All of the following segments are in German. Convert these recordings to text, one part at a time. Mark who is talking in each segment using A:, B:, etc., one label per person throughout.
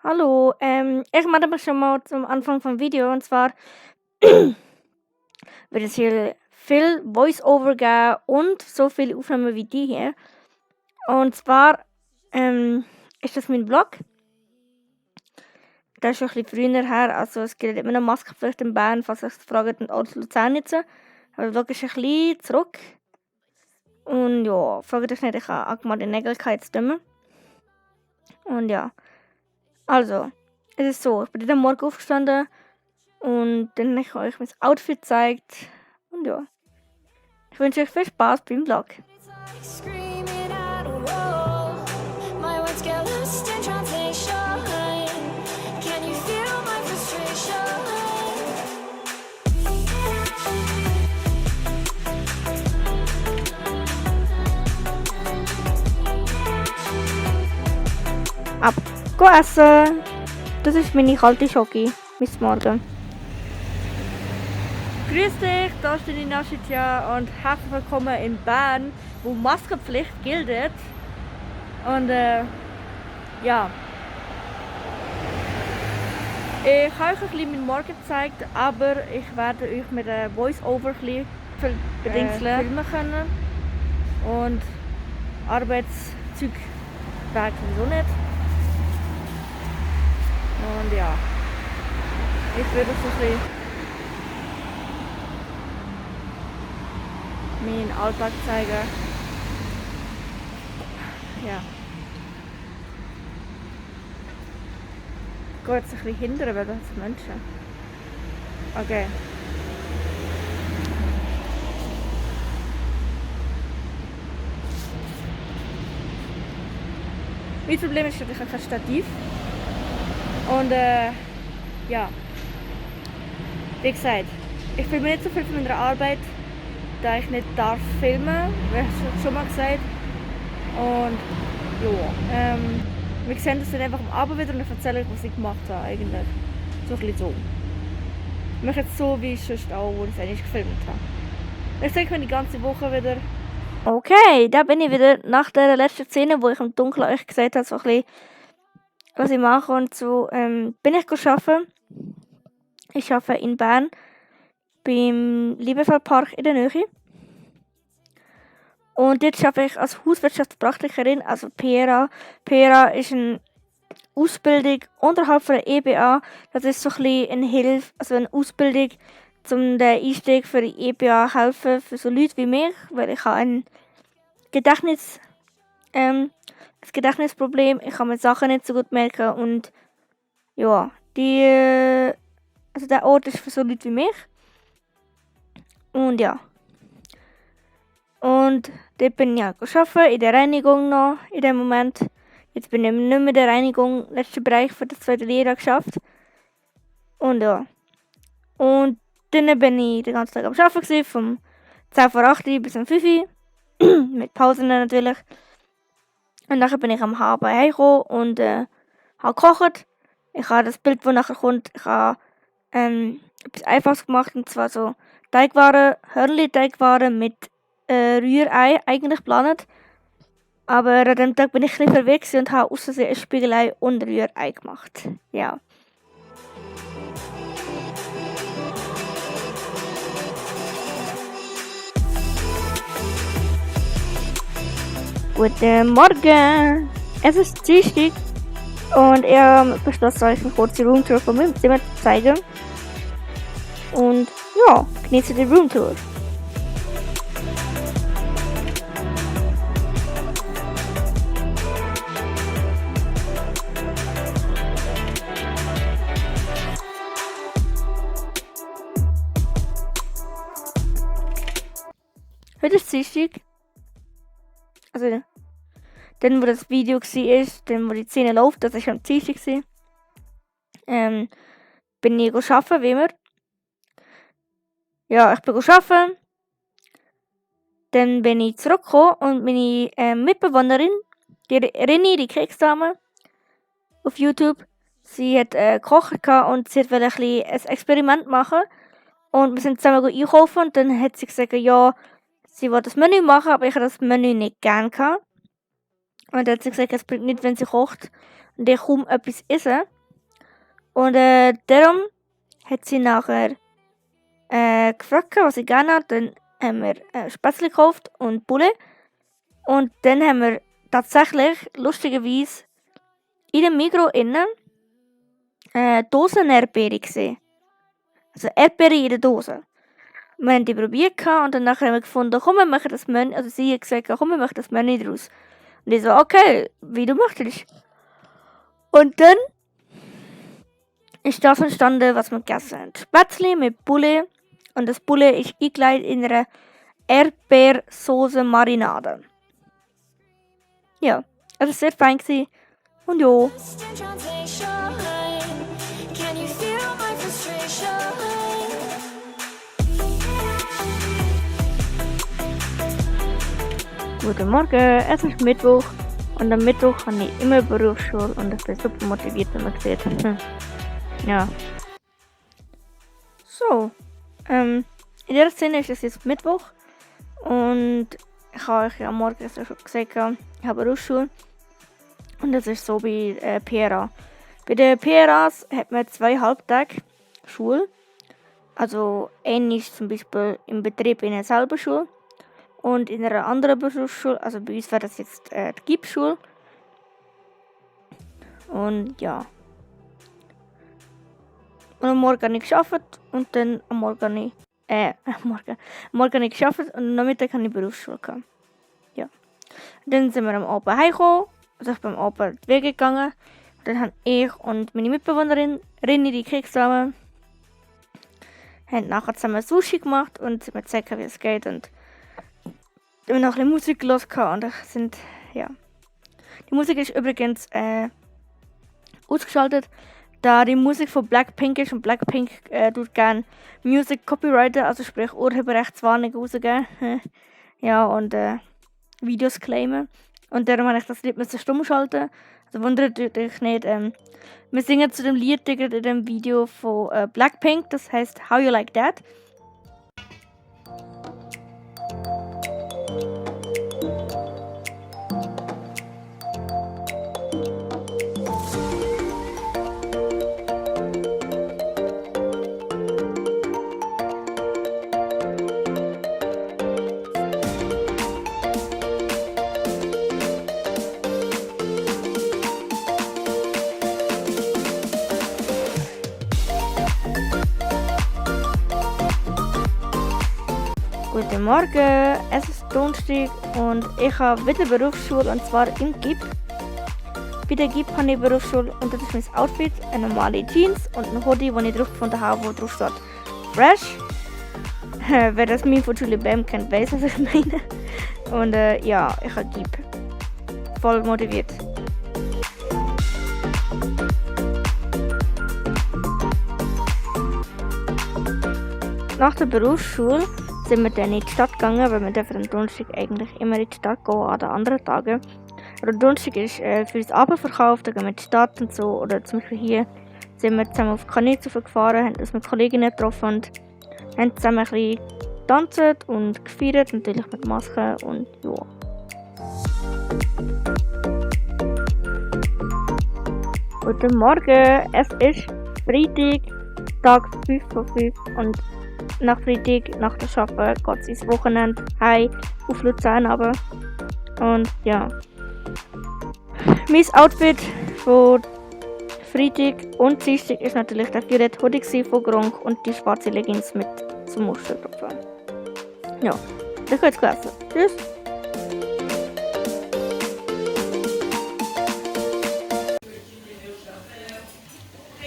A: Hallo, ich mache aber schon mal zum Anfang vom Video und zwar wird es hier viel Voice-Over geben und so viele Aufnahmen wie die hier. Und zwar ist das mein Vlog. Das ist schon ein bisschen früher her, also es gilt immer noch Maskenpflicht in Bern, falls ihr euch das fragt, und auch in Luzern jetzt. Aber der Vlog ist ein bisschen zurück. Und ja, fragt euch nicht, ich habe auch mal die Nägel jetzt dümmer. Und ja, also, es ist so, ich bin heute Morgen aufgestanden und dann habe ich euch mein Outfit gezeigt. Und ja, ich wünsche euch viel Spaß beim Vlog.
B: It's like screaming at a wall. My words get lost in translation. Can you feel my frustration?
A: Ab, go essen! Das ist meine kalte Schoki bis morgen. Grüß dich, da ist die Nina Schitja und herzlich willkommen in Bern, wo Maskenpflicht gilt. Und ja. Ich habe euch ein bisschen meinen Morgen gezeigt, aber ich werde euch mit einem Voice-Over ein bisschen filmen können. Und Arbeitszeug weg sowieso nicht. Und ja, ich würde so ein bisschen meinen Alltag zeigen. Ja. Ich gehe jetzt ein bisschen hindern, weil das sind Menschen. Okay. Mein Problem ist, ich habe kein Stativ. Und ja. Wie gesagt, ich filme nicht so viel von meiner Arbeit, da ich nicht darf filmen, wie ich schon mal gesagt. Und ja, wir sehen das dann einfach am Abend wieder und ich erzähle euch, was ich gemacht habe eigentlich. So ein bisschen so. Ich mache jetzt so, wie ich sonst auch, wo ich es eigentlich gefilmt habe. Ich zeige mir die ganze Woche wieder. Okay, da bin ich wieder nach der letzten Szene, wo ich im Dunkeln euch gesagt habe, so ein bisschen, was ich mache. Und so bin ich arbeiten. Ich arbeite in Bern beim Liebefeldpark in der Nähe. Und jetzt arbeite ich als Hauswirtschaftspraktikerin, also PRA. PRA ist eine Ausbildung unterhalb von der EBA. Das ist so ein bisschen eine Hilfe, also eine Ausbildung, um den Einstieg für die EBA zu helfen, für so Leute wie mich, weil ich habe ein Gedächtnisproblem. Ich kann mir Sachen nicht so gut merken und ja, also der Ort ist für so Leute wie mich. Und ja. Und dort bin ich arbeiten, in der Reinigung noch, in dem Moment. Jetzt bin ich nicht mehr in der Reinigung, letzten Bereich für das zweite Lehrjahr geschafft. Und ja. Und dann bin ich den ganzen Tag am Arbeiten gewesen, vom 10 vor 8 bis um 5 Uhr. Mit Pausen natürlich. Und nachher bin ich am HB heimgekommen und habe gekocht. Ich habe das Bild, das nachher kommt, ich habe etwas Einfaches gemacht, und zwar so Teigwaren, Hörnli-Teigwaren mit Rührei eigentlich geplant. Aber an dem Tag bin ich ein bisschen verwirrt und habe aus Versehen ein Spiegelei und Rührei gemacht. Ja. Guten Morgen! Es ist Dienstag und ich habe beschlossen, euch eine kurze Roomtour von meinem Zimmer zu zeigen. Und ja, genieße die Roomtour. Heute ist Dienstag. Also, dann wo das Video war, dann wo die Szene läuft, das war am Dienstag. Bin ich arbeiten, wie immer. Ja, ich bin arbeiten. Dann bin ich zurückgekommen und meine Mitbewohnerin, die Rini, die Keksdame, auf YouTube, sie hat gekocht und sie wollte ein Experiment machen. Und wir sind zusammen einkaufen und dann hat sie gesagt, ja, sie wollte das Menü machen, aber ich habe das Menü nicht gern gehabt. Und dann hat sie gesagt, es bringt nichts, wenn sie kocht und ich kaum etwas esse. Und darum hat sie nachher gefragt, was ich gerne habe. Dann haben wir Spätzle gekauft und Bulle. Und dann haben wir tatsächlich, lustigerweise, in dem Migros innen Dosen Erdbeere gesehen. Also Erdbeere in der Dose. Wir haben die probiert und dann haben wir gefunden, komm, wir machen das Menü. Also sie hat gesagt, komm, wir machen das Menü daraus. Und ich so, okay, wie du möchtest. Und dann ist das entstanden, was wir gegessen haben. Spätzle mit Bulle. Und das Bulle ist eingelegt in einer Erdbeersoße-Marinade. Ja, also sehr fein gewesen. Und ja.
B: Lost in translation. Can you feel my frustration?
A: Guten Morgen, es ist Mittwoch. Und am Mittwoch habe ich immer Berufsschule und ich bin super motiviert, wie man sieht. Ja. So. In dieser Szene ist es jetzt Mittwoch. Und ich habe euch am Morgen schon gesagt, ich habe Berufsschule. Und das ist so bei PRA. Bei den PRAs hat man 2 Halbtage Schule. Also eine ist zum Beispiel im Betrieb in einer selben Schule. Und in einer anderen Berufsschule, also bei uns wäre das jetzt die GIP-Schule. Und ja. Und am Morgen habe ich gearbeitet und dann am Morgen habe ich, Morgen habe ich gearbeitet und am Nachmittag habe ich Berufsschule gehabt. Ja. Und dann sind wir am Abend heimgekommen, also ich bin am Abend die Wege gegangen. Und dann haben ich und meine Mitbewohnerin die Keks zusammen, haben nachher zusammen Sushi gemacht und sie mir gezeigt, wie es geht. Und wir haben noch ein bisschen Musik gehört und sind, ja. Die Musik ist übrigens ausgeschaltet, da die Musik von Blackpink ist und Blackpink tut gerne Music Copyrighter, also sprich Urheberrechtswarnung rausgeben. Ja, und Videos claimen. Und darum habe ich das Lied stumm schalten. Also wundert euch nicht. Wir singen zu dem Lied in dem Video von Blackpink, das heißt How You Like That. Guten Morgen, es ist Donnerstag und ich habe wieder Berufsschule und zwar im GIP. Bei der GIP habe ich Berufsschule und das ist mein Outfit, eine normale Jeans und ein Hoodie, den ich drauf gefunden habe, wo drauf steht Fresh. Wer das Meme von Julie Bam kennt, weiß, was ich meine. Und ja, ich habe GIP. Voll motiviert. Nach der Berufsschule sind wir dann in die Stadt gegangen, weil wir dürfen am Donnerstag eigentlich immer in die Stadt gehen, an den anderen Tagen. Aber Donnerstag ist für uns Abendverkauf, da gehen wir in die Stadt und so. Oder zum Beispiel hier sind wir zusammen auf Kanäle gefahren, haben uns mit Kolleginnen getroffen und haben zusammen ein bisschen getanzt und gefeiert, natürlich mit Masken und ja. Guten Morgen, es ist Freitag, Tag 5 von 5 und nach Freitag, nach der Arbeit, geht es ins Wochenende heim auf Luzern runter. Und ja. Mein Outfit von Freitag und Dienstag ist natürlich der violette Hoodie von Gronk und die schwarze Leggings mit zum Muster drauf. Ja, das geht's klasse. Tschüss!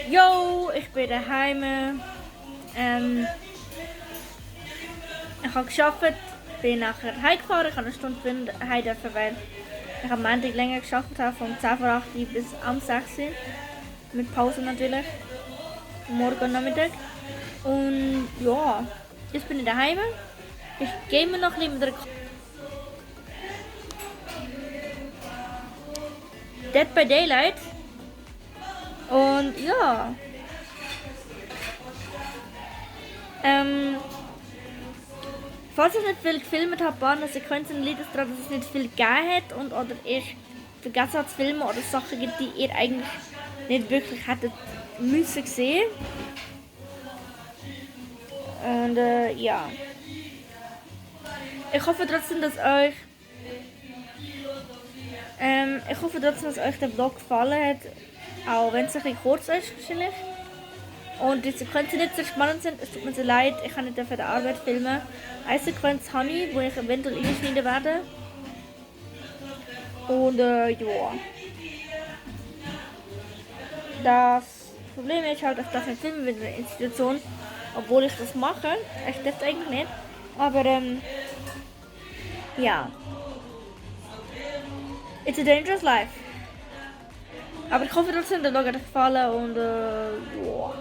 A: Yo, ich bin daheim. Ich habe gearbeitet, bin nachher heimgefahren. Ich habe eine Stunde heim dürfen, weil ich am Montag länger gearbeitet habe, von 10 vor 8 Uhr bis am 6 Uhr. Mit Pause natürlich. Morgen und Nachmittag. Und ja, jetzt bin ich daheim. Ich game noch ein bisschen mit der Dead by Daylight. Und ja. Falls ich nicht viel gefilmt habe, paar Sequenzen liegt es daran, dass es nicht viel gegeben hat und oder ich vergessen habe zu filmen oder Sachen gibt, die ihr eigentlich nicht wirklich hättet müssen sehen. Und ja. Ich hoffe trotzdem, dass euch der Vlog gefallen hat, auch wenn es ein bisschen kurz ist wahrscheinlich. Und die Sequenzen nicht sehr spannend sind, es tut mir sehr leid, ich kann nicht für die Arbeit filmen. Eine Sequenz habe ich, die ich eventuell einschneiden werde. Und ja. Das Problem ist halt, ich darf nicht filmen mit der Institution, obwohl ich das mache. Ich darf eigentlich nicht. Aber ja. It's a dangerous life. Aber ich hoffe trotzdem, der Vlog hat euch gefallen und ja.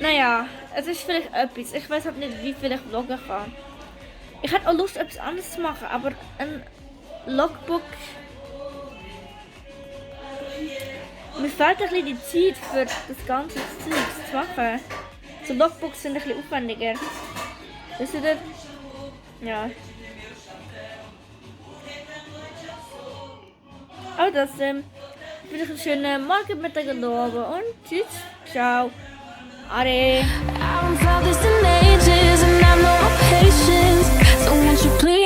A: Naja, es ist vielleicht etwas. Ich weiß halt nicht, wie viel ich vloggen kann. Ich hätte auch Lust, etwas anderes zu machen, aber ein Logbook. Mir fehlt ein bisschen die Zeit für das ganze Zeug zu machen. So Logbooks sind ein bisschen aufwendiger. Wisst ihr? Ja. Aber das wünsche ich einen schönen Morgen, Mittag und Abend und tschüss, ciao. Ade.
B: I haven't felt this in ages, and I have no patience. So won't you please?